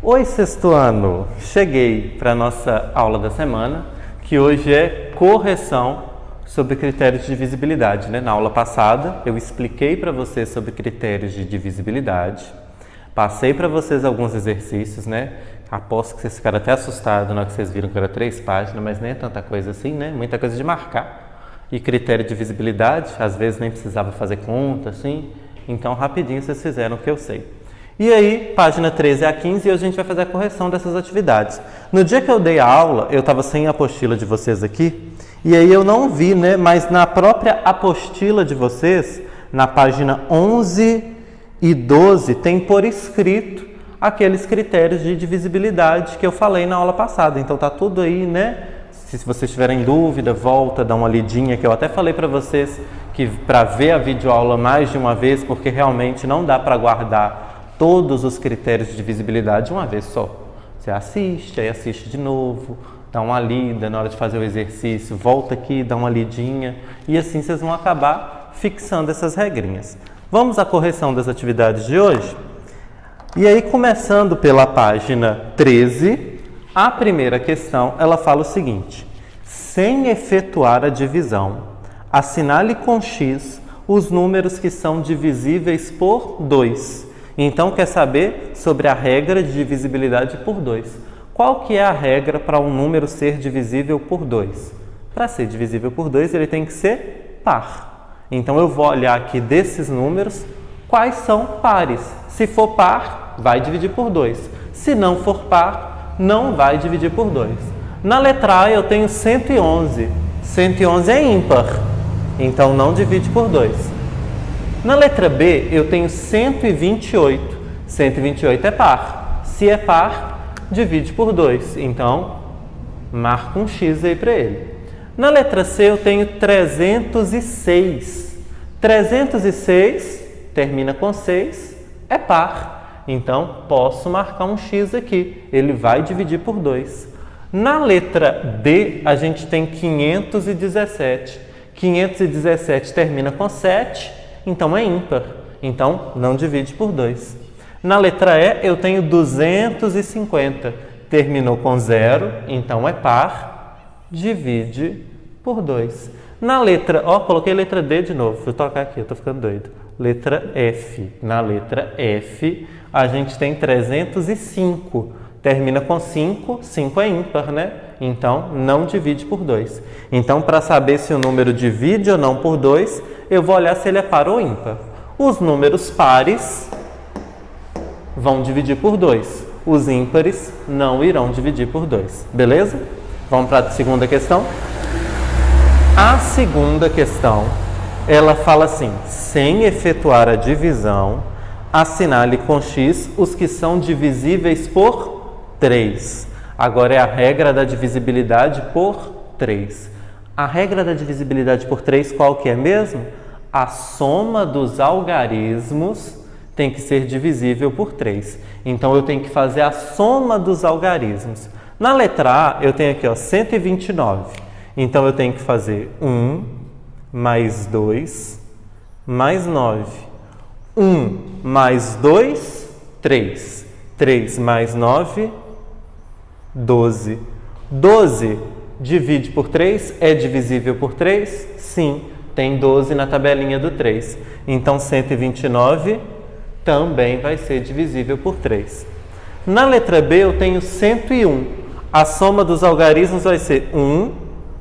Oi, sexto ano! Cheguei para a nossa aula da semana, que hoje é correção sobre critérios de divisibilidade. Na aula passada, eu expliquei para vocês sobre critérios de divisibilidade, passei para vocês alguns exercícios, Aposto que vocês ficaram até assustados na hora que vocês viram que era 3 páginas, mas nem é tanta coisa assim, Muita coisa de marcar. E critério de divisibilidade, às vezes nem precisava fazer conta, assim. Então, rapidinho vocês fizeram o que eu sei. E aí, página 13 a 15, hoje a gente vai fazer a correção dessas atividades. No dia que eu dei a aula, eu estava sem a apostila de vocês aqui, e aí eu não vi, Mas na própria apostila de vocês, na página 11 e 12, tem por escrito aqueles critérios de divisibilidade que eu falei na aula passada. Então tá tudo aí, Se vocês tiverem dúvida, volta, dá uma lidinha, que eu até falei para vocês que para ver a videoaula mais de uma vez, porque realmente não dá para guardar todos os critérios de divisibilidade de uma vez só. Você assiste, aí assiste de novo, dá uma lida na hora de fazer o exercício, volta aqui, dá uma lidinha, e assim vocês vão acabar fixando essas regrinhas. Vamos à correção das atividades de hoje? E aí, começando pela página 13, a primeira questão, ela fala o seguinte: sem efetuar a divisão, assinale com X os números que são divisíveis por 2. Então, quer saber sobre a regra de divisibilidade por 2. Qual que é a regra para um número ser divisível por 2? Para ser divisível por 2, ele tem que ser par. Então, eu vou olhar aqui desses números, quais são pares. Se for par, vai dividir por 2. Se não for par, não vai dividir por 2. Na letra A eu tenho 111. 111 é ímpar, então não divide por 2. Na letra B eu tenho 128. 128 é par. Se é par, divide por 2. Então, marca um X aí para ele. Na letra C eu tenho 306. 306 termina com 6, é par. Então, posso marcar um X aqui. Ele vai dividir por 2. Na letra D, a gente tem 517. 517 termina com 7, então é ímpar. Então, não divide por 2. Na letra E, eu tenho 250. Terminou com 0, então é par. Divide por 2. Na letra... coloquei letra D de novo. Vou tocar aqui, eu tô ficando doido. Letra F. Na letra F, a gente tem 305. Termina com 5. 5 é ímpar, Então, não divide por 2. Então, para saber se o número divide ou não por 2, eu vou olhar se ele é par ou ímpar. Os números pares vão dividir por 2. Os ímpares não irão dividir por 2. Beleza? Vamos para a segunda questão. A segunda questão, ela fala assim: sem efetuar a divisão, assinale com X os que são divisíveis por 3. Agora é a regra da divisibilidade por 3. A regra da divisibilidade por 3 qual que é mesmo? A soma dos algarismos tem que ser divisível por 3. Então, eu tenho que fazer a soma dos algarismos. Na letra A, eu tenho aqui 129. Então, eu tenho que fazer 1 mais 2 mais 9. 1 mais 2, 3. 3 mais 9, 12. 12 divide por 3, é divisível por 3? Sim, tem 12 na tabelinha do 3. Então, 129 também vai ser divisível por 3. Na letra B, eu tenho 101. A soma dos algarismos vai ser 1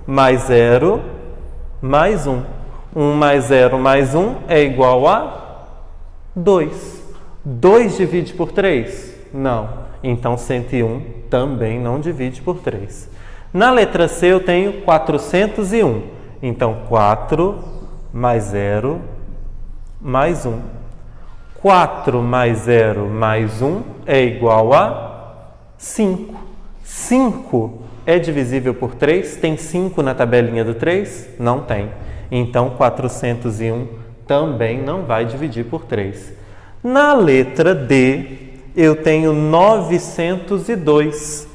mais 0 mais 1. 1 mais 0 mais 1 é igual a 2. 2 divide por 3? Não. Então, 101 também não divide por 3. Na letra C, eu tenho 401. Então, 4 mais 0 mais 1. 4 mais 0 mais 1 é igual a 5. 5 é divisível por 3? Tem 5 na tabelinha do 3? Não tem. Então, 401 também não vai dividir por 3. Na letra D, eu tenho 902.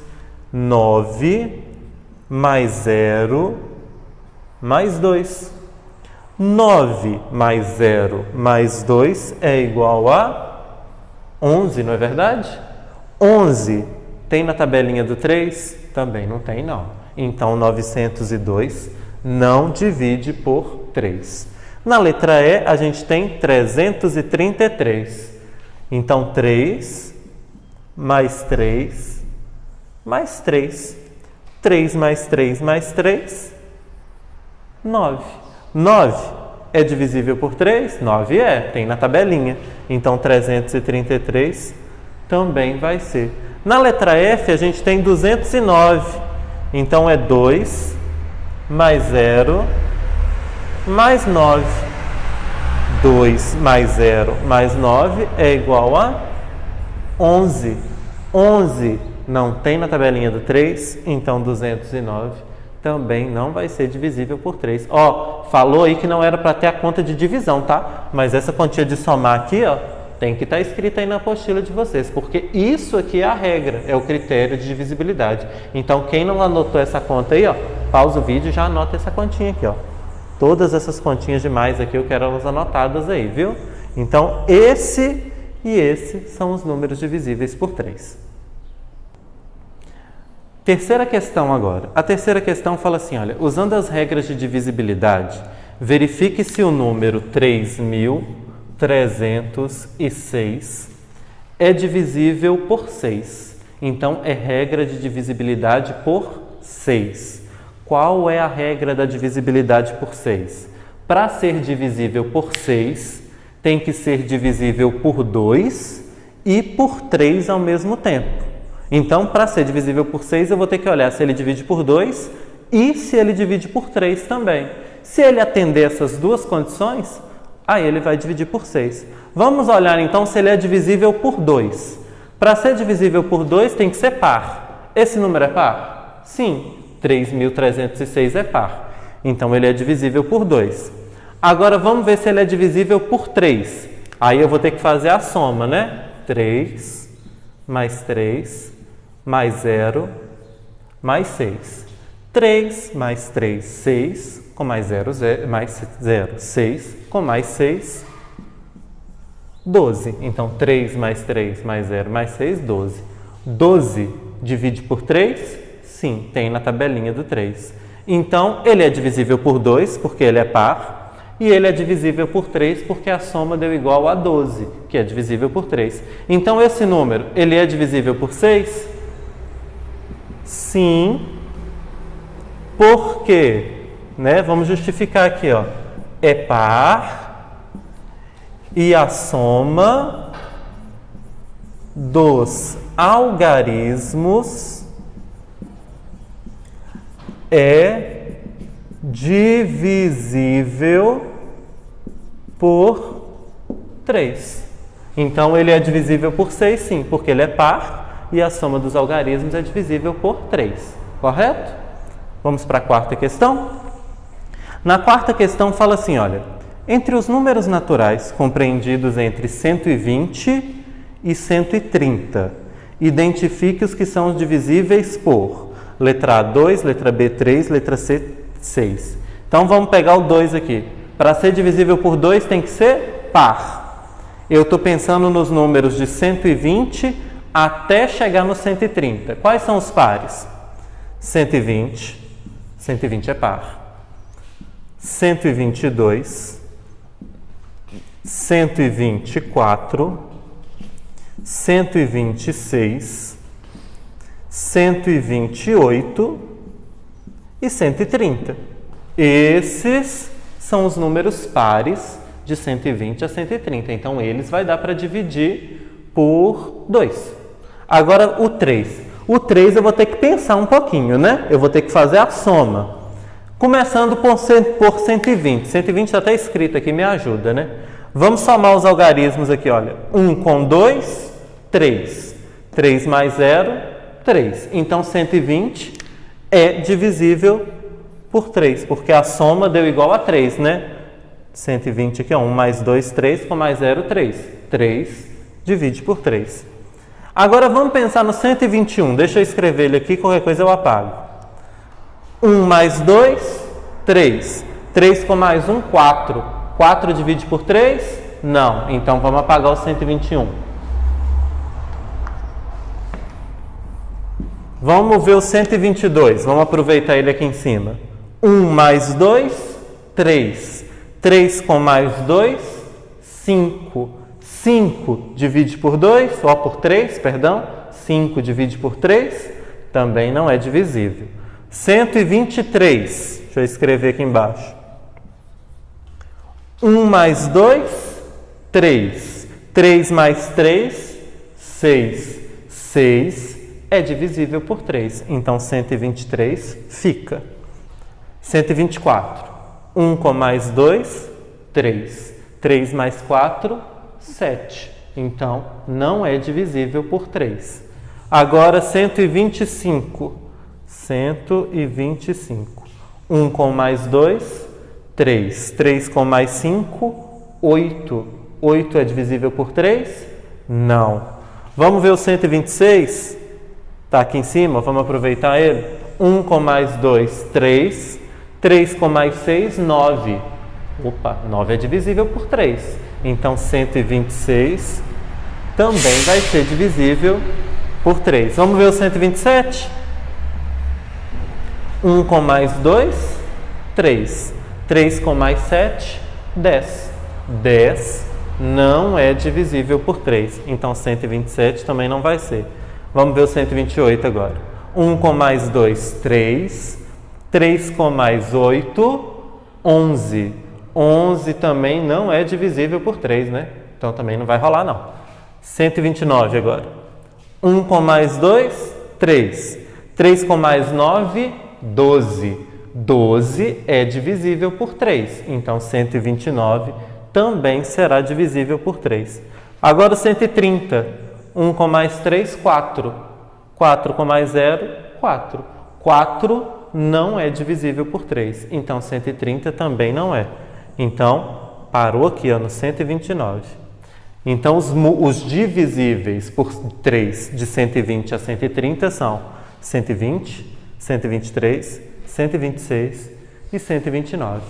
9 mais 0 mais 2. 9 mais 0 mais 2 é igual a 11, não é verdade? 11 tem na tabelinha do 3? Também não tem, não. Então, 902 não divide por 3. Na letra E, a gente tem 333. Então, 3 mais 3 mais 3. 3 mais 3 mais 3, 9. 9 é divisível por 3? 9 é, tem na tabelinha. Então, 333 também vai ser. Na letra F, a gente tem 209. Então, é 2 mais 0 mais 9. 2 mais 0 mais 9 é igual a 11. 11 não tem na tabelinha do 3, então 209 também não vai ser divisível por 3. Ó, falou aí que não era para ter a conta de divisão, tá? Mas essa quantia de somar aqui, ó, tem que estar escrita aí na apostila de vocês, porque isso aqui é a regra, é o critério de divisibilidade. Então, quem não anotou essa conta aí, ó, pausa o vídeo e já anota essa continha aqui, ó. Todas essas continhas de mais aqui eu quero elas anotadas aí, viu? Então, esse e esse são os números divisíveis por 3. Terceira questão agora. A terceira questão fala assim, olha, usando as regras de divisibilidade, verifique se o número 3.306 é divisível por 6. Então, é regra de divisibilidade por 6. Qual é a regra da divisibilidade por 6? Para ser divisível por 6, tem que ser divisível por 2 e por 3 ao mesmo tempo. Então, para ser divisível por 6, eu vou ter que olhar se ele divide por 2 e se ele divide por 3 também. Se ele atender essas duas condições, aí ele vai dividir por 6. Vamos olhar então se ele é divisível por 2. Para ser divisível por 2, tem que ser par. Esse número é par? Sim, 3.306 é par. Então, ele é divisível por 2. Agora, vamos ver se ele é divisível por 3. Aí eu vou ter que fazer a soma, né? 3 mais 3 mais 0 mais 6. 3 mais 3, 6, com mais 0, mais 0, 6, com mais 6, 12. Então, 3 mais 3 mais 0 mais 6, 12. 12 divide por 3? Sim, tem na tabelinha do 3. Então, ele é divisível por 2, porque ele é par, e ele é divisível por 3, porque a soma deu igual a 12, que é divisível por 3. Então, esse número, ele é divisível por 6? Sim. Por quê? Né? Vamos justificar aqui, ó. É par e a soma dos algarismos é divisível por 3. Então, ele é divisível por 6, sim, porque ele é par e a soma dos algarismos é divisível por 3. Correto? Vamos para a quarta questão? Na quarta questão fala assim, olha, entre os números naturais compreendidos entre 120 e 130, identifique os que são divisíveis por letra A, 2, letra B, 3, letra C, 6. Então, vamos pegar o 2 aqui. Para ser divisível por 2 tem que ser par. Eu estou pensando nos números de 120 até chegar no 130. Quais são os pares? 120, 120 é par. 122, 124, 126, 128 e 130. Esses são os números pares de 120 a 130. Então, eles vai dar para dividir por 2. Agora, o 3. O 3 eu vou ter que pensar um pouquinho, né? Eu vou ter que fazer a soma. Começando por 120. 120 está até escrito aqui, me ajuda, né? Vamos somar os algarismos aqui, olha. 1 com 2, 3. 3 mais 0, 3. Então, 120 é divisível por 3, porque a soma deu igual a 3, né? 120 aqui, ó, 1 mais 2, 3, com mais 0, 3. 3 divide por 3. Agora, vamos pensar no 121. Deixa eu escrever ele aqui, qualquer coisa eu apago. 1 mais 2, 3. 3 com mais 1, 4. 4 divide por 3? Não. Então, vamos apagar o 121. Vamos ver o 122. Vamos aproveitar ele aqui em cima. 1 mais 2, 3. 3 com mais 2, 5. 5 divide por 2, ou por 3, perdão. 5 divide por 3, também não é divisível. 123. Deixa eu escrever aqui embaixo. 1 mais 2, 3. 3 mais 3, 6. 6 é divisível por 3. Então, 123 fica. 124. 1 com mais 2, 3. 3 mais 4, 7. Então, não é divisível por 3. Agora, 125. 125. 1 com mais 2, 3. 3 com mais 5, 8. 8 é divisível por 3? Não. Vamos ver o 126? Está aqui em cima, vamos aproveitar ele. 1 com mais 2, 3. 3 com mais 6, 9. Opa, 9 é divisível por 3. Então, 126 também vai ser divisível por 3. Vamos ver o 127? 1 com mais 2, 3. 3 com mais 7, 10. 10 não é divisível por 3. Então, 127 também não vai ser. Vamos ver o 128 agora. 1 com mais 2, 3. 3 com mais 8, 11. 11 também não é divisível por 3, né? Então, também não vai rolar, não. 129 agora. 1 com mais 2, 3. 3 com mais 9, 12. 12 é divisível por 3. Então, 129 também será divisível por 3. Agora, 130. 1 com mais 3, 4. 4 com mais 0, 4. 4 não é divisível por 3. Então, 130 também não é. Então, parou aqui ó, no 129. Então, os divisíveis por 3 de 120 a 130 são 120, 123, 126 e 129.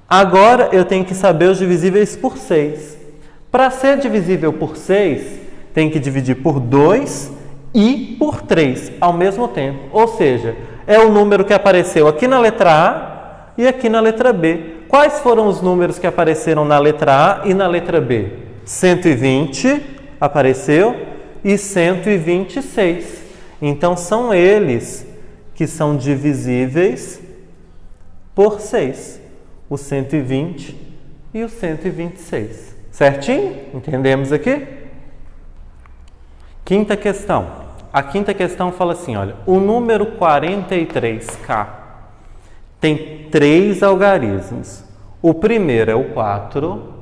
Agora, eu tenho que saber os divisíveis por 6. Para ser divisível por 6, tem que dividir por 2 e por 3 ao mesmo tempo. Ou seja, é o número que apareceu aqui na letra A e aqui na letra B. Quais foram os números que apareceram na letra A e na letra B? 120 apareceu e 126. Então, são eles que são divisíveis por 6. O 120 e o 126. Certinho? Entendemos aqui? Quinta questão. A quinta questão fala assim, olha, o número 43K tem 3 algarismos. O primeiro é o 4,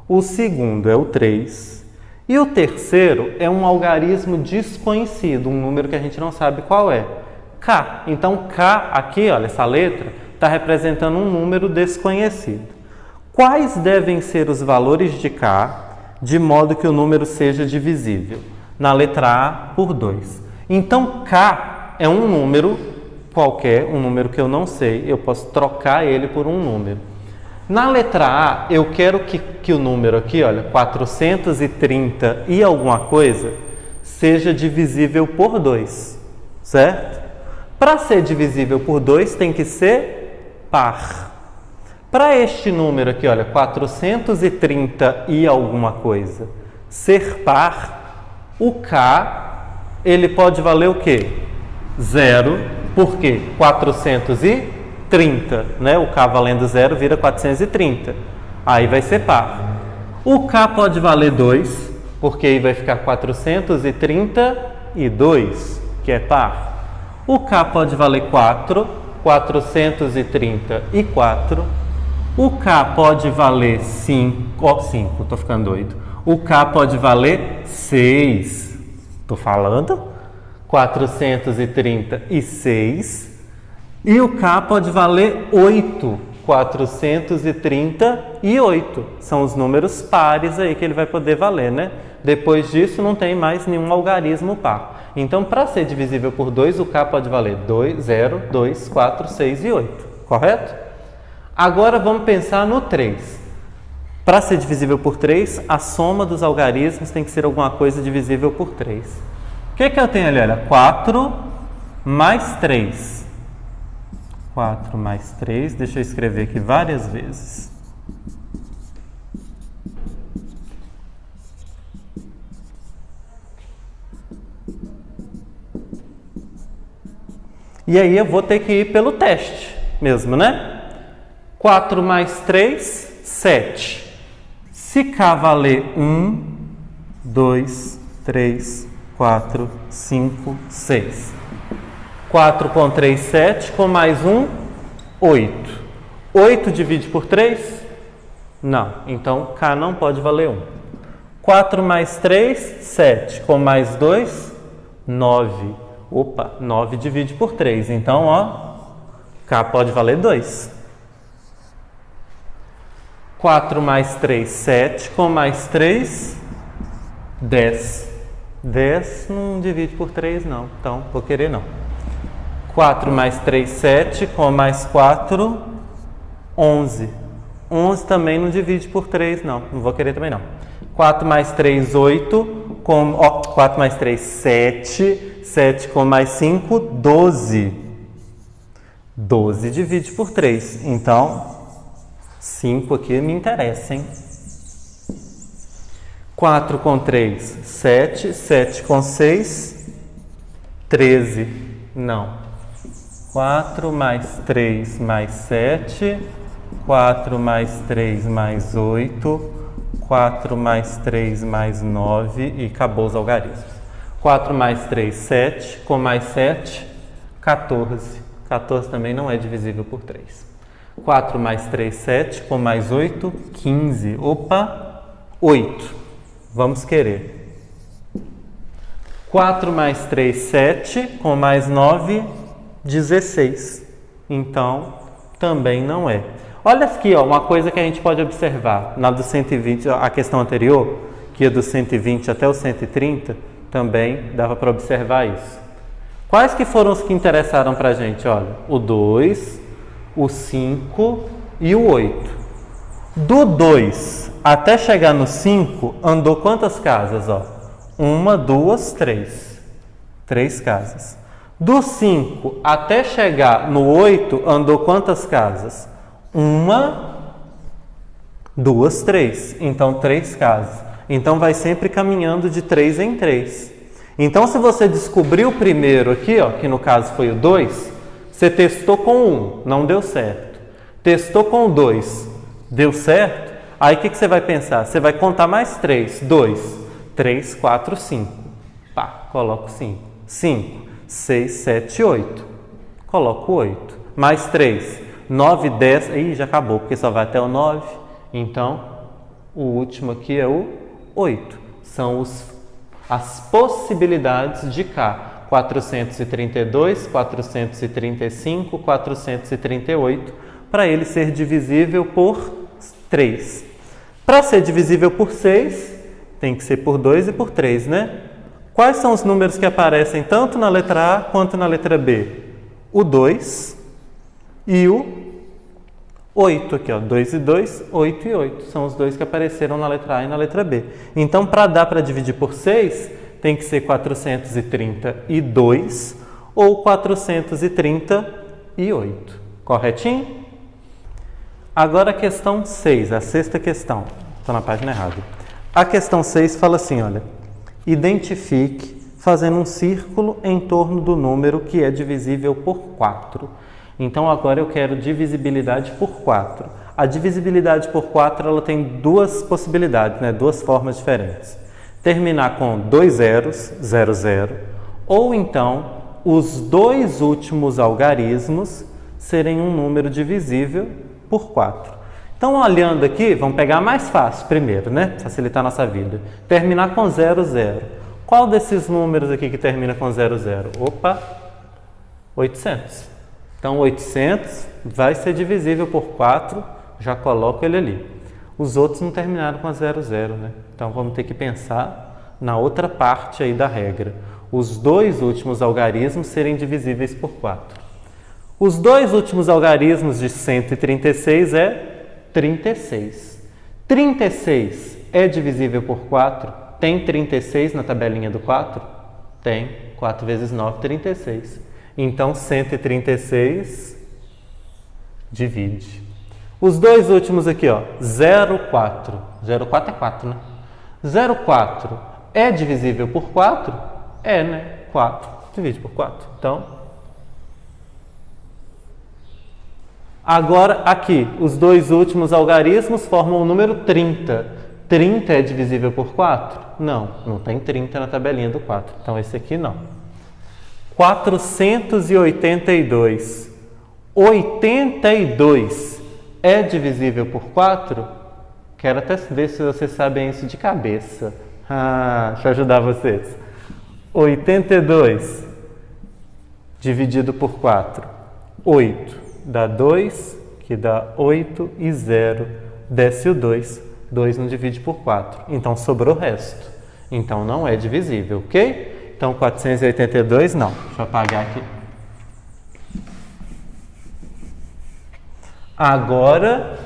o segundo é o 3 e o terceiro é um algarismo desconhecido, um número que a gente não sabe qual é. K. Então, K aqui, olha, essa letra está representando um número desconhecido. Quais devem ser os valores de K de modo que o número seja divisível? Na letra A por 2. Então, K é um número qualquer, um número que eu não sei, eu posso trocar ele por um número. Na letra A, eu quero que o número aqui, olha, 430 e alguma coisa, seja divisível por 2, certo? Para ser divisível por 2, tem que ser par. Para este número aqui, olha, 430 e alguma coisa, ser par, o K, ele pode valer o quê? 0, por quê? 430, né? O K valendo 0 vira 430. Aí vai ser par. O K pode valer 2, porque aí vai ficar 432, que é par. O K pode valer 4, 434. O K pode valer 5, 5, tô ficando doido. O K pode valer 6, tô falando, 436. E o K pode valer 8, 438. São os números pares aí que ele vai poder valer, né? Depois disso, não tem mais nenhum algarismo par. Então, para ser divisível por 2, o K pode valer 2, 0, 2, 4, 6 e 8, correto? Agora, vamos pensar no 3. Para ser divisível por 3, a soma dos algarismos tem que ser alguma coisa divisível por 3. O que eu tenho ali? Olha, 4 mais 3. 4 mais 3, deixa eu escrever aqui várias vezes. E aí eu vou ter que ir pelo teste mesmo, né? 4 mais 3, 7. Se K valer 1, 2, 3, 4, 5, 6. 4 com 3, 7. Com mais 1, 8. 8 divide por 3? Não. Então, K não pode valer 1. 4 mais 3, 7. Com mais 2, 9. Opa, 9 divide por 3. Então, ó, K pode valer 2. 4 mais 3, 7. Com mais 3, 10. 10 não divide por 3, não. Então, vou querer não. 4 mais 3, 7. Com mais 4, 11. 11 também não divide por 3, não. Não vou querer também, não. 4 mais 3, 8. 4 mais 3, 7. 7 com mais 5, 12. 12 divide por 3. Então, 5 aqui me interessa, hein? 4 com 3, 7. 7 com 6, 13. Não. 4 mais 3 mais 7. 4 mais 3 mais 8. 4 mais 3 mais 9. E acabou os algarismos. 4 mais 3, 7. Com mais 7, 14. 14 também não é divisível por 3. 4 mais 3, 7. Com mais 8, 15. Opa, 8. Vamos querer. 4 mais 3, 7. Com mais 9, 16. Então, também não é. Olha aqui, ó, uma coisa que a gente pode observar. Na do 120, a questão anterior, que é do 120 até o 130, também dava para observar isso. Quais que foram os que interessaram para a gente? Olha, o 2, o 5 e o 8. Do 2 até chegar no 5, andou quantas casas? Ó? 1, 2, 3. 3 casas. Do 5 até chegar no 8, andou quantas casas? 1, 2, 3. Então, 3 casas. Então, vai sempre caminhando de 3 em 3. Então, se você descobriu o primeiro aqui, ó, que no caso foi o 2, você testou com 1, não deu certo. Testou com o 2, deu certo. Aí, o que você vai pensar? Você vai contar mais 3. 2, 3, 4, 5. Pá, coloco 5. 5, 6, 7, 8. Coloco 8. Mais 3, 9, 10. Ih, já acabou, porque só vai até o 9. Então, o último aqui é o 8. São as possibilidades de K. 432, 435, 438, para ele ser divisível por 3. Para ser divisível por 6, tem que ser por 2 e por 3, né? Quais são os números que aparecem tanto na letra A quanto na letra B? O 2 e o 8 aqui, ó, 2 e 2, 8 e 8. São os dois que apareceram na letra A e na letra B. Então, para dar para dividir por 6, tem que ser 432 ou 438. Corretinho? Agora a questão 6, a sexta questão. Estou na página errada. A questão 6 fala assim, olha. Identifique fazendo um círculo em torno do número que é divisível por 4. Então, agora eu quero divisibilidade por 4. A divisibilidade por 4 ela tem duas possibilidades, né? Duas formas diferentes. Terminar com 2 zeros, 0, 0, ou então os dois últimos algarismos serem um número divisível por 4. Então, olhando aqui, vamos pegar mais fácil primeiro, né? Facilitar a nossa vida. Terminar com 0, 0. Qual desses números aqui que termina com 0, 0? Opa, 800. Então, 800 vai ser divisível por 4, já coloco ele ali. Os outros não terminaram com 0, 0, né? Então, vamos ter que pensar na outra parte aí da regra. Os dois últimos algarismos serem divisíveis por 4. Os dois últimos algarismos de 136 é 36. 36 é divisível por 4? Tem 36 na tabelinha do 4? Tem. 4 vezes 9, 36. Então, 136 divide. Os dois últimos aqui, ó, 0,4. 0,4 é 4, né? 0,4 é divisível por 4? É, né? 4. Divide por 4. Então, agora aqui, os dois últimos algarismos formam o número 30. 30 é divisível por 4? Não, não tem 30 na tabelinha do 4. Então, esse aqui não. 482. 82 é divisível por 4? Quero até ver se vocês sabem isso de cabeça. Deixa eu ajudar vocês. 82 dividido por 4. 8 dá 2, que dá 8 e 0. Desce o 2. 2 não divide por 4. Então, sobrou o resto. Então, não é divisível, ok? Então, 482 não. Deixa eu apagar aqui. Agora,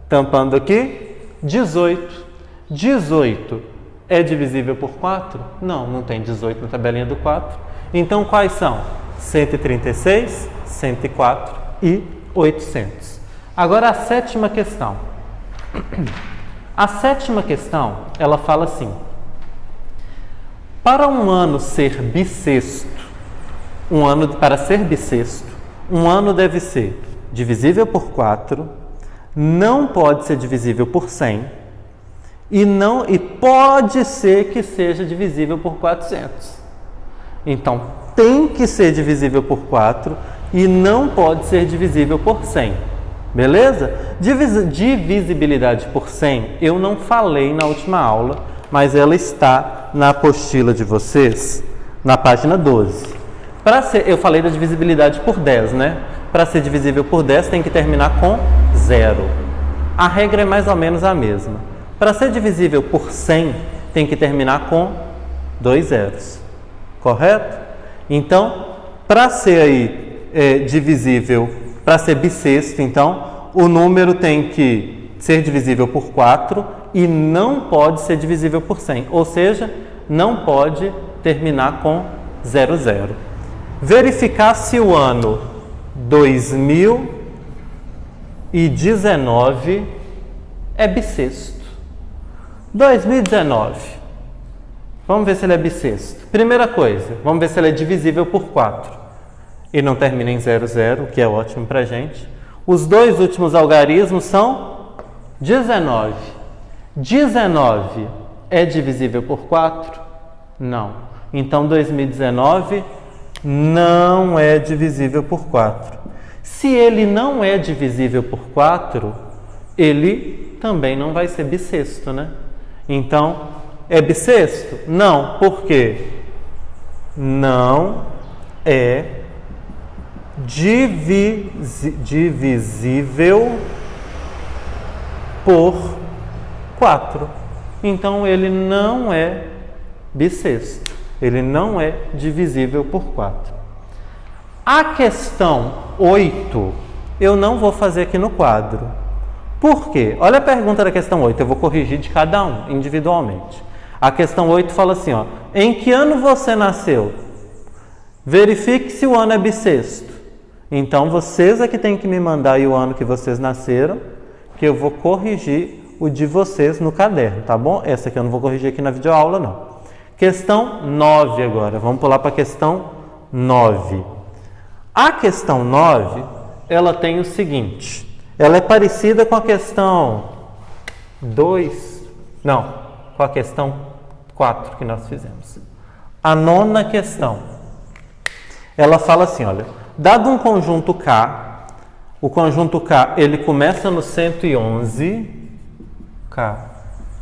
tampando aqui, 18. 18 é divisível por 4? Não, não tem 18 na tabelinha do 4. Então, quais são? 136, 104 e 800. Agora, a sétima questão. A sétima questão, ela fala assim: para um ano ser bissexto, para ser bissexto, um ano deve ser divisível por 4, não pode ser divisível por 100 e pode ser que seja divisível por 400. Então, tem que ser divisível por 4 e não pode ser divisível por 100. Beleza? Divisibilidade por 100 eu não falei na última aula, mas ela está na apostila de vocês, na página 12. Eu falei da divisibilidade por 10, né? Para ser divisível por 10 tem que terminar com 0. A regra é mais ou menos a mesma. Para ser divisível por 100 tem que terminar com 2 zeros. Correto? Então, para ser aí divisível, para ser bissexto, então, o número tem que ser divisível por 4 e não pode ser divisível por 100. Ou seja, não pode terminar com 00. Verificar se o ano 2019 é bissexto. 2019. Vamos ver se ele é bissexto. Primeira coisa, vamos ver se ele é divisível por 4. E não termina em 00, o que é ótimo para a gente. Os dois últimos algarismos são 19. 19 é divisível por 4? Não. Então, 2019 não é divisível por 4. Se ele não é divisível por 4, ele também não vai ser bissexto, né? Então, é bissexto? Não. Por quê? Não é divisível por 4. Então, ele não é bissexto. Ele não é divisível por 4. A questão 8, eu não vou fazer aqui no quadro. Por quê? Olha a pergunta da questão 8, eu vou corrigir de cada um, individualmente. A questão 8 fala assim, ó: em que ano você nasceu? Verifique se o ano é bissexto. Então, vocês é que têm que me mandar aí o ano que vocês nasceram, que eu vou corrigir o de vocês no caderno, tá bom? Essa aqui eu não vou corrigir aqui na videoaula, não. Questão 9 agora. Vamos pular para a questão 9. A questão 9, ela tem o seguinte. Ela é parecida com a questão 2. Não, com a questão 4 que nós fizemos. A nona questão. Ela fala assim, olha. Dado um conjunto K, o conjunto K, ele começa no 111. K.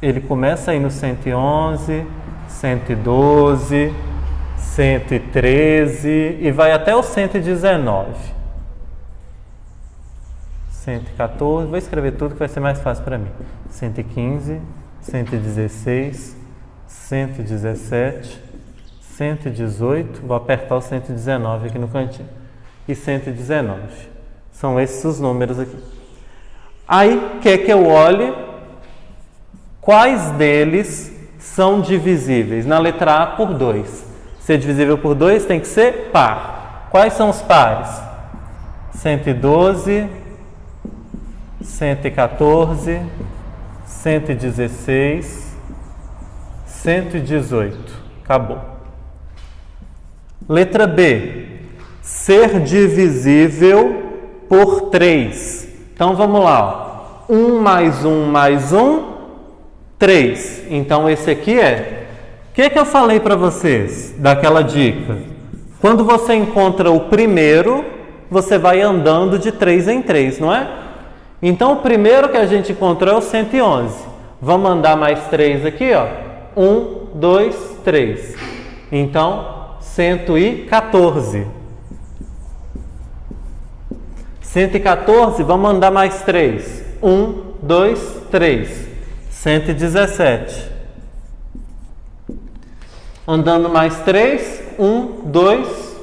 Ele começa aí no 111... 112, 113 e vai até o 119. 114, vou escrever tudo que vai ser mais fácil para mim. 115, 116, 117, 118, vou apertar o 119 aqui no cantinho. E 119. São esses os números aqui. Aí, quer que eu olhe quais deles são divisíveis. Na letra A, por 2. Ser divisível por 2 tem que ser par. Quais são os pares? 112, 114, 116, 118. Acabou. Letra B. Ser divisível por 3. Então vamos lá. 1 mais 1 mais 1, 3. Então esse aqui é. O que eu falei para vocês daquela dica? Quando você encontra o primeiro, você vai andando de 3 em 3, não é? Então o primeiro que a gente encontrou é o 111. Vamos andar mais 3 aqui, ó. 1, 2, 3. Então, 114. 114, vamos andar mais 3. 1, 2, 3. 117. Andando mais 3. 1, 2.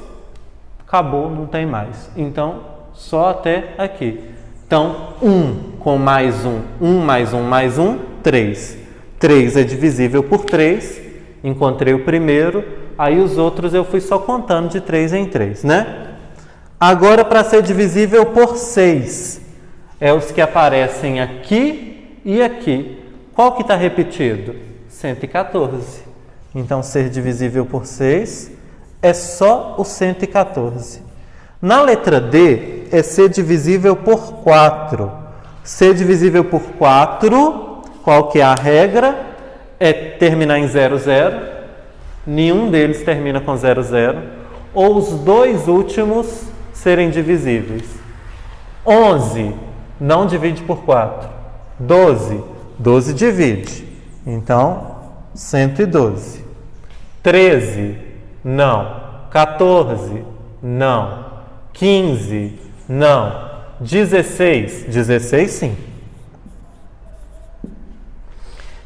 Acabou, não tem mais. Então, só até aqui. Então, 1 com mais 1. 1 mais 1 mais 1, 3. 3 é divisível por 3. Encontrei o primeiro. Aí os outros eu fui só contando de 3 em 3, né? Agora, para ser divisível por 6, é os que aparecem aqui e aqui. Qual que está repetido? 114. Então, ser divisível por 6 é só o 114. Na letra D, é ser divisível por 4. Ser divisível por 4, qual que é a regra? É terminar em 0, 0. Nenhum deles termina com 0, 0. Ou os dois últimos serem divisíveis. 11 não divide por 4. 12, 12 divide. Então, 112. 13, não. 14, não. 15, não. 16, 16 sim.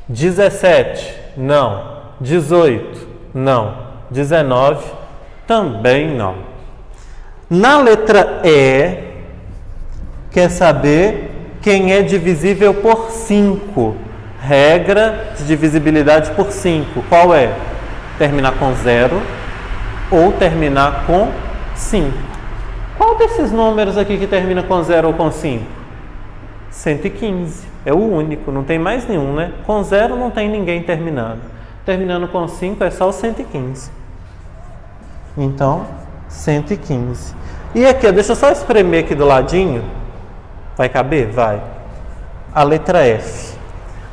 17, não. 18, não. 19, também não. Na letra E, quer saber quem é divisível por 5. Regra de divisibilidade por 5. Qual é? Terminar com 0 ou terminar com 5. Qual desses números aqui que termina com 0 ou com 5? 115. É o único, não tem mais nenhum, né? Com 0 não tem ninguém terminando. Terminando com 5 é só o 115. Então, 115. E aqui, deixa eu só espremer aqui do ladinho. Vai caber? Vai. A letra F.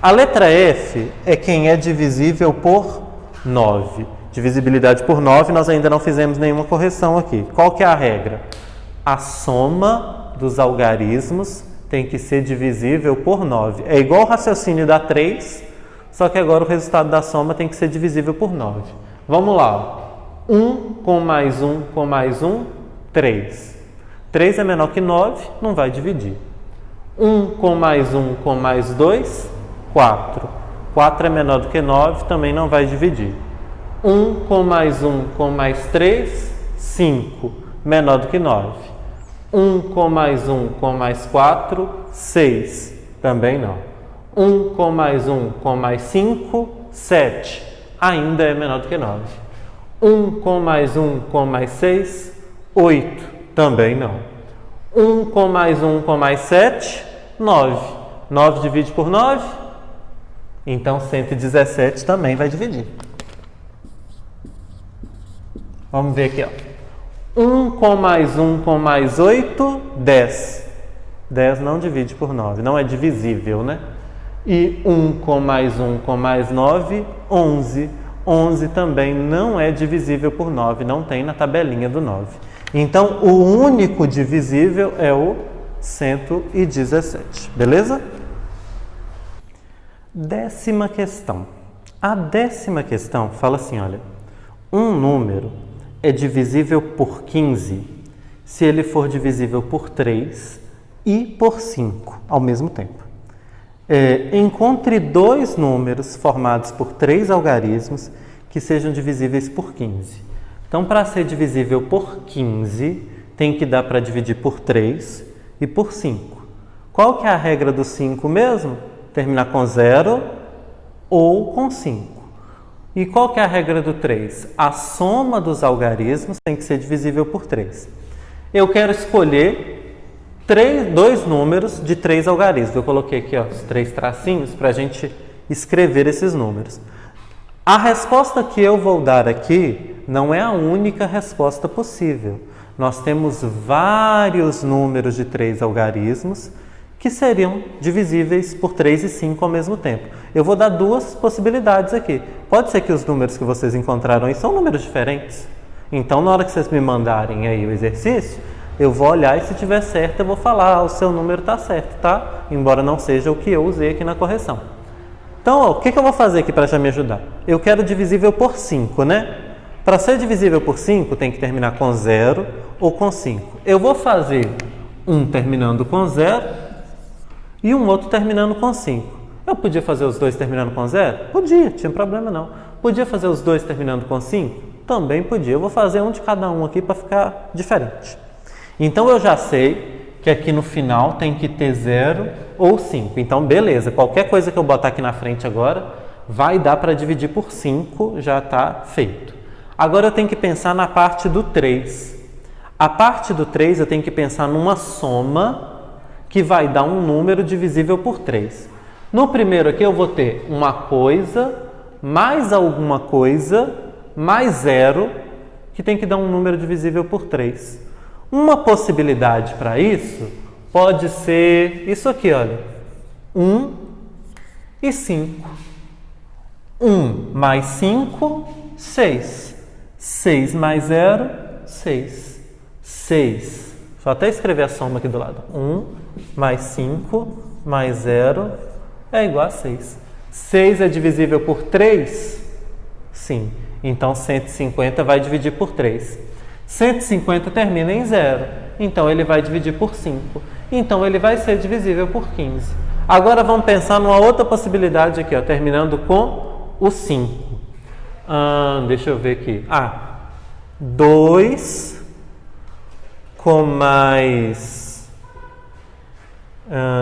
A letra F é quem é divisível por 9. Divisibilidade por 9, nós ainda não fizemos nenhuma correção aqui. Qual que é a regra? A soma dos algarismos tem que ser divisível por 9. É igual o raciocínio da 3, só que agora o resultado da soma tem que ser divisível por 9. Vamos lá. 1 com mais 1 com mais 1, 3. 3 é menor que 9, não vai dividir. 1 com mais 1 com mais 2, 4. 4 é menor do que 9, também não vai dividir. 1 com mais 1 com mais 3, 5. Menor do que 9. 1 com mais 1 com mais 4, 6. Também não. 1 com mais 1 com mais 5, 7. Ainda é menor do que 9. 1 com mais 1 com mais 6, 8. Também não. 1 com mais 1 com mais 7, 9. 9 divide por 9. Então 117 também vai dividir. Vamos ver aqui, ó. 1 com mais 1 com mais 8, 10. 10 não divide por 9, não é divisível, né? E 1 com mais 1 com mais 9, 11. 11 também não é divisível por 9, não tem na tabelinha do 9. Então, o único divisível é o 117, beleza? 10ª questão. A 10ª questão fala assim, olha, um número é divisível por 15 se ele for divisível por 3 e por 5 ao mesmo tempo. Encontre dois números formados por 3 algarismos que sejam divisíveis por 15. Então, para ser divisível por 15, tem que dar para dividir por 3 e por 5. Qual que é a regra do 5 mesmo? Terminar com 0 ou com 5. E qual que é a regra do 3? A soma dos algarismos tem que ser divisível por 3. Eu quero escolher dois números de 3 algarismos. Eu coloquei aqui os 3 tracinhos para a gente escrever esses números. A resposta que eu vou dar aqui não é a única resposta possível. Nós temos vários números de 3 algarismos que seriam divisíveis por 3 e 5 ao mesmo tempo. Eu vou dar duas possibilidades aqui. Pode ser que os números que vocês encontraram aí são números diferentes. Então, na hora que vocês me mandarem aí o exercício, eu vou olhar e se tiver certo, eu vou falar, o seu número está certo, tá? Embora não seja o que eu usei aqui na correção. Então, ó, o que eu vou fazer aqui para já me ajudar? Eu quero divisível por 5, né? Para ser divisível por 5, tem que terminar com 0 ou com 5. Eu vou fazer um terminando com 0 e um outro terminando com 5. Eu podia fazer os dois terminando com 0? Podia, tinha problema não. Podia fazer os dois terminando com 5? Também podia. Eu vou fazer um de cada um aqui para ficar diferente. Então, eu já sei que aqui no final tem que ter 0 ou 5. Então, beleza, qualquer coisa que eu botar aqui na frente agora, vai dar para dividir por 5, já está feito. Agora eu tenho que pensar na parte do 3. A parte do 3 eu tenho que pensar numa soma que vai dar um número divisível por 3. No primeiro aqui eu vou ter uma coisa, mais alguma coisa, mais 0, que tem que dar um número divisível por 3. Uma possibilidade para isso pode ser isso aqui, olha. 1 e 5. 1 mais 5, 6. 6 mais 0, 6. 6. Só até escrever a soma aqui do lado. 1 mais 5 mais 0 é igual a 6. 6 é divisível por 3? Sim. Então, 150 vai dividir por 3. 150 termina em 0. Então, ele vai dividir por 5. Então, ele vai ser divisível por 15. Agora, vamos pensar numa outra possibilidade aqui, ó, terminando com o 5. Deixa eu ver aqui. 2 com mais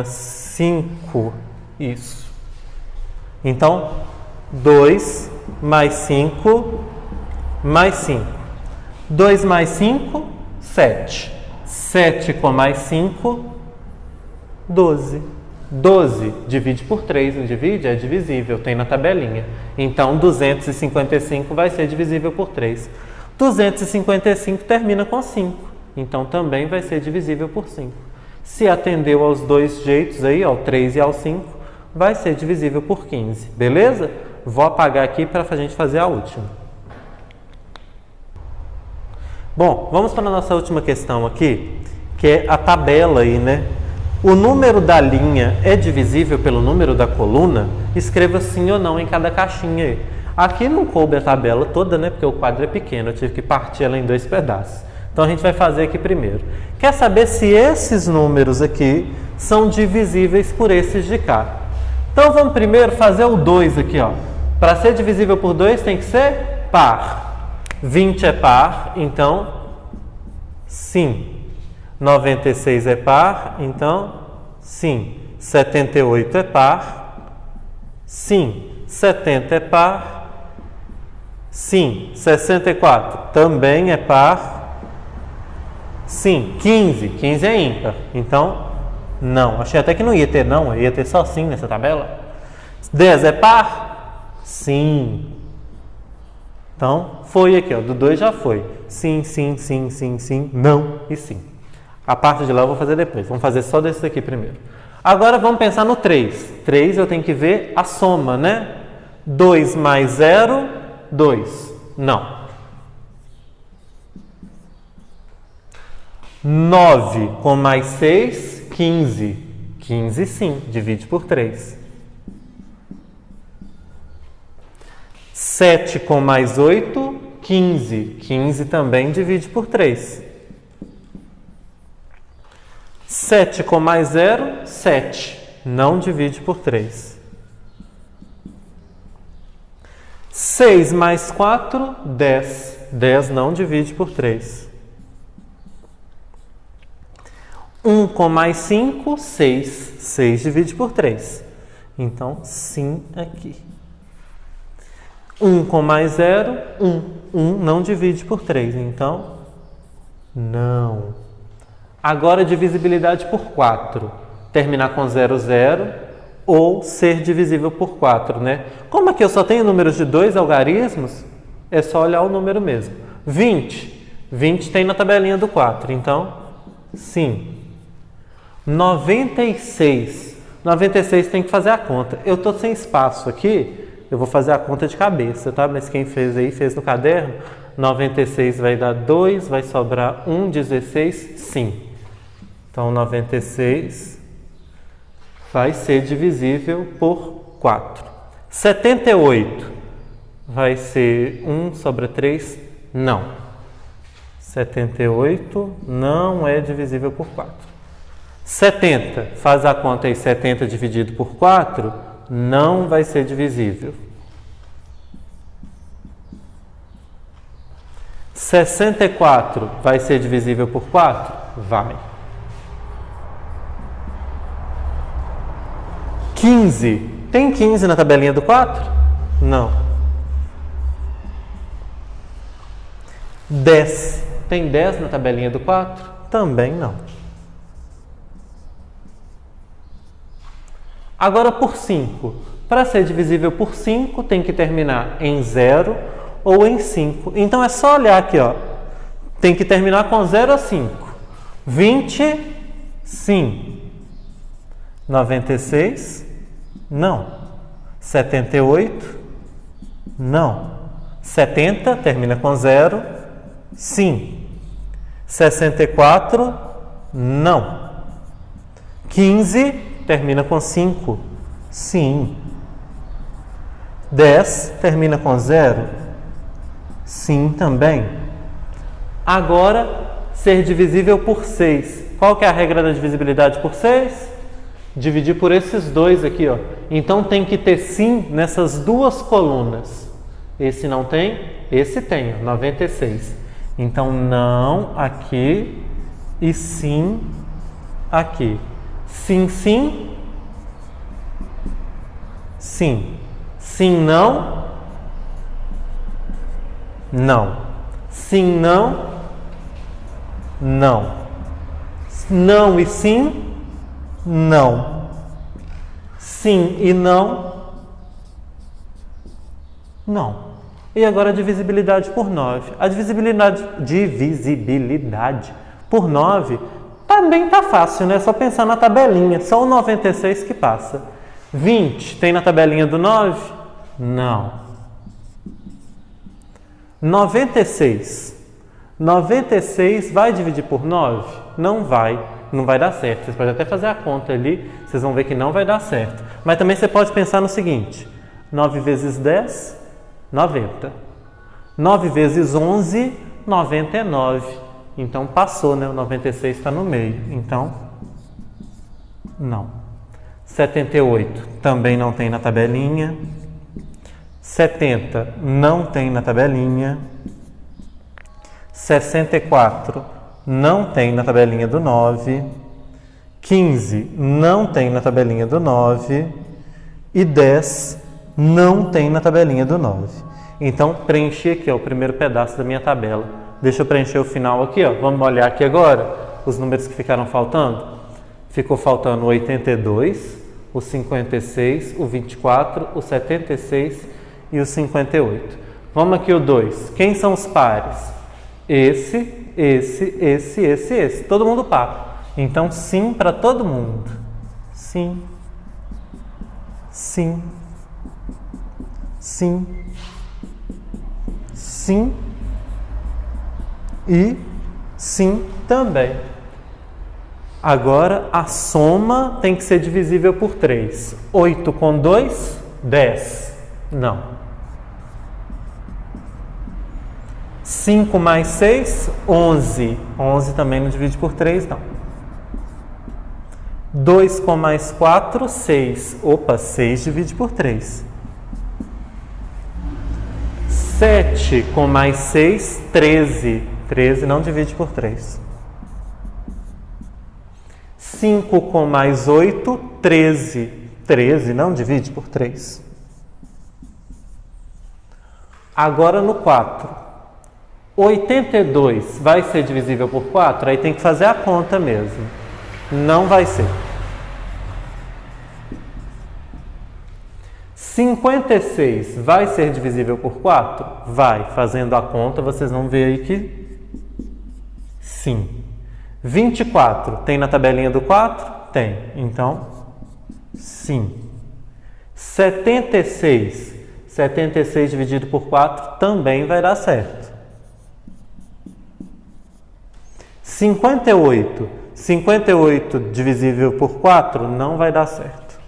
5. Isso. Então, 2 mais 5 mais 5. 2 mais 5, 7. 7 com mais 5, 12. 12 divide por 3, não divide? É divisível, tem na tabelinha. Então, 255 vai ser divisível por 3. 255 termina com 5. Então, também vai ser divisível por 5. Se atendeu aos dois jeitos aí, ao 3 e ao 5, vai ser divisível por 15. Beleza? Vou apagar aqui para a gente fazer a última. Bom, vamos para a nossa última questão aqui, que é a tabela aí, né? O número da linha é divisível pelo número da coluna? Escreva sim ou não em cada caixinha aí. Aqui não coube a tabela toda, né? Porque o quadro é pequeno, eu tive que partir ela em 2 pedaços. Então, a gente vai fazer aqui primeiro. Quer saber se esses números aqui são divisíveis por esses de cá? Então, vamos primeiro fazer o 2 aqui, ó. Para ser divisível por 2 tem que ser par. 20 é par, então, sim. 96 é par, então, sim. 78 é par, sim. 70 é par, sim. 64 também é par, sim. 15, 15 é ímpar, então, não. Achei até que não ia ter não, ia ter só sim nessa tabela. 10 é par, sim. Então, foi aqui, ó, do 2 já foi. Sim, sim, sim, sim, sim, não e sim. A parte de lá eu vou fazer depois. Vamos fazer só desse aqui primeiro. Agora vamos pensar no 3. 3 eu tenho que ver a soma, né? 2 mais 0, 2. Não. 9 com mais 6, 15. 15 sim, divide por 3. 7 com mais 8, 15. 15 também divide por 3. 7 com mais 0, 7. Não divide por 3. 6 mais 4, 10. 10 não divide por 3. 1 com mais 5, 6. 6 divide por 3. Então, sim aqui. 1 com mais 0, 1. 1 não divide por 3, então não. Agora, divisibilidade por 4. Terminar com 0, 0 ou ser divisível por 4, né? Como aqui eu só tenho números de 2 algarismos, é só olhar o número mesmo. 20. 20 tem na tabelinha do 4, então sim. 96. 96 tem que fazer a conta. Eu estou sem espaço aqui, eu vou fazer a conta de cabeça, tá? Mas quem fez aí, fez no caderno. 96 vai dar 2, vai sobrar 1, 16, sim. Então, 96 vai ser divisível por 4. 78 vai ser 1 sobre 3, não. 78 não é divisível por 4. 70, faz a conta aí, 70 dividido por 4, não vai ser divisível. 64 vai ser divisível por 4? Vai. 15, tem 15 na tabelinha do 4? Não. 10, tem 10 na tabelinha do 4? Também não. Agora por 5. Para ser divisível por 5, tem que terminar em 0 ou em 5. Então é só olhar aqui, ó. Tem que terminar com 0 a 5. 20, sim. 96, não. 78, não. 70, termina com 0, sim. 64, não. 15, termina com 5, sim. 10, termina com 0, sim também. Agora, ser divisível por 6. Qual que é a regra da divisibilidade por 6? Dividir por esses dois aqui, ó. Então tem que ter sim nessas duas colunas. Esse não tem, esse tem, ó, 96. Então não aqui e sim aqui. Sim, sim. Sim. Sim, não. Não. Sim, não. Não. Não e sim. Não. Sim e não. Não. E agora a divisibilidade por 9. A divisibilidade por 9 também tá fácil, né? É só pensar na tabelinha. Só o 96 que passa. 20 tem na tabelinha do 9? Não. 96. 96 vai dividir por 9? Não vai. Não vai dar certo. Vocês podem até fazer a conta ali, vocês vão ver que não vai dar certo. Mas também você pode pensar no seguinte: 9 vezes 10, 90. 9 vezes 11, 99. Então passou, né? O 96 está no meio. Então, não. 78 também não tem na tabelinha. 70 não tem na tabelinha. 64 não tem na tabelinha do 9. 15 não tem na tabelinha do 9. E 10 não tem na tabelinha do 9. Então, preenchi aqui, ó, o primeiro pedaço da minha tabela. Deixa eu preencher o final aqui, ó. Vamos olhar aqui agora os números que ficaram faltando. Ficou faltando o 82, o 56, o 24, o 76 e o 58. Vamos aqui o 2. Quem são os pares? Esse. Todo mundo par. Então, sim para todo mundo. Sim. Sim. Sim. Sim. E sim também. Agora, a soma tem que ser divisível por 3. 8 com 2, 10. Não. 5 mais 6, 11. 11 também não divide por 3, não. 2 com mais 4, 6. Opa, 6 divide por 3. 7 com mais 6, 13. 13 não divide por 3. 5 com mais 8, 13. 13 não divide por 3. Agora no 4. 82 vai ser divisível por 4? Aí tem que fazer a conta mesmo. Não vai ser. 56 vai ser divisível por 4? Vai. Fazendo a conta, vocês vão ver aí que sim. 24 tem na tabelinha do 4? Tem. Então, sim. 76 dividido por 4 também vai dar certo. 58 divisível por 4 não vai dar certo.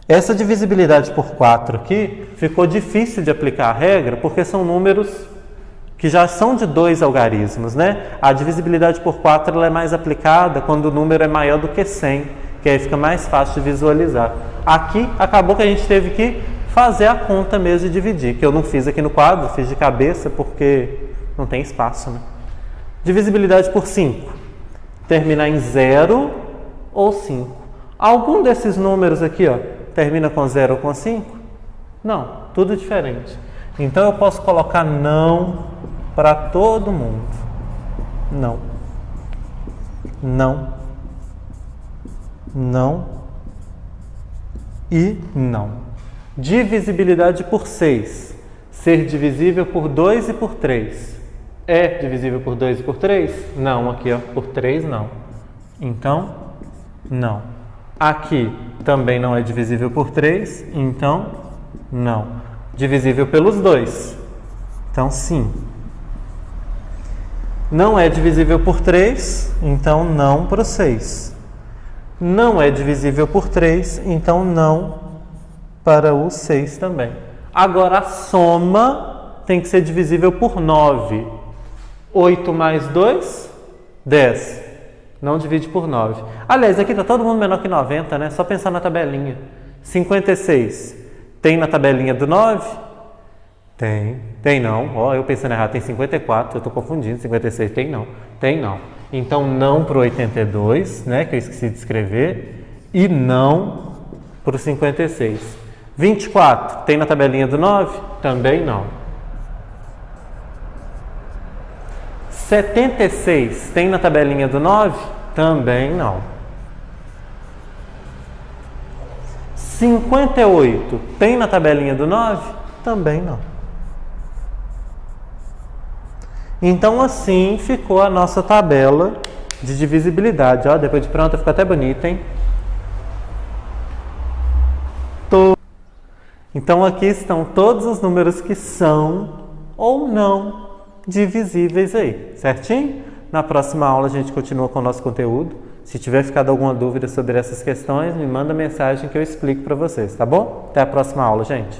Essa divisibilidade por 4 aqui ficou difícil de aplicar a regra porque são números que já são de 2 algarismos, né? A divisibilidade por 4 ela é mais aplicada quando o número é maior do que 100, que aí fica mais fácil de visualizar. Aqui acabou que a gente teve que fazer a conta mesmo de dividir, que eu não fiz aqui no quadro, fiz de cabeça porque não tem espaço, né? Divisibilidade por 5. Terminar em 0 ou 5. Algum desses números aqui, ó, termina com 0 ou com 5? Não, tudo diferente. Então eu posso colocar não para todo mundo. Não. Não. Não. E não. Divisibilidade por 6. Ser divisível por 2 e por 3. É divisível por 2 e por 3? Não, aqui ó, por 3 não. Então, não. Aqui também não é divisível por 3, então não. Divisível pelos 2, então sim. Não é divisível por 3, então não para o 6. Não é divisível por 3, então não para o 6 também. Agora a soma tem que ser divisível por 9. 8 mais 2, 10. Não divide por 9. Aliás, aqui está todo mundo menor que 90, né? Só pensar na tabelinha. 56. Tem na tabelinha do 9? Tem. Tem não. Ó, eu pensando errado, tem 54. Eu estou confundindo. 56 tem não. Tem não. Então, não para o 82, né? Que eu esqueci de escrever. E não para o 56. 24. Tem na tabelinha do 9? Também não. 76 tem na tabelinha do 9? Também não. 58 tem na tabelinha do 9? Também não. Então assim ficou a nossa tabela de divisibilidade. Ó, depois de pronta fica até bonita, hein? Então aqui estão todos os números que são ou não divisíveis aí, certinho? Na próxima aula a gente continua com o nosso conteúdo. Se tiver ficado alguma dúvida sobre essas questões, me manda mensagem que eu explico para vocês, tá bom? Até a próxima aula, gente!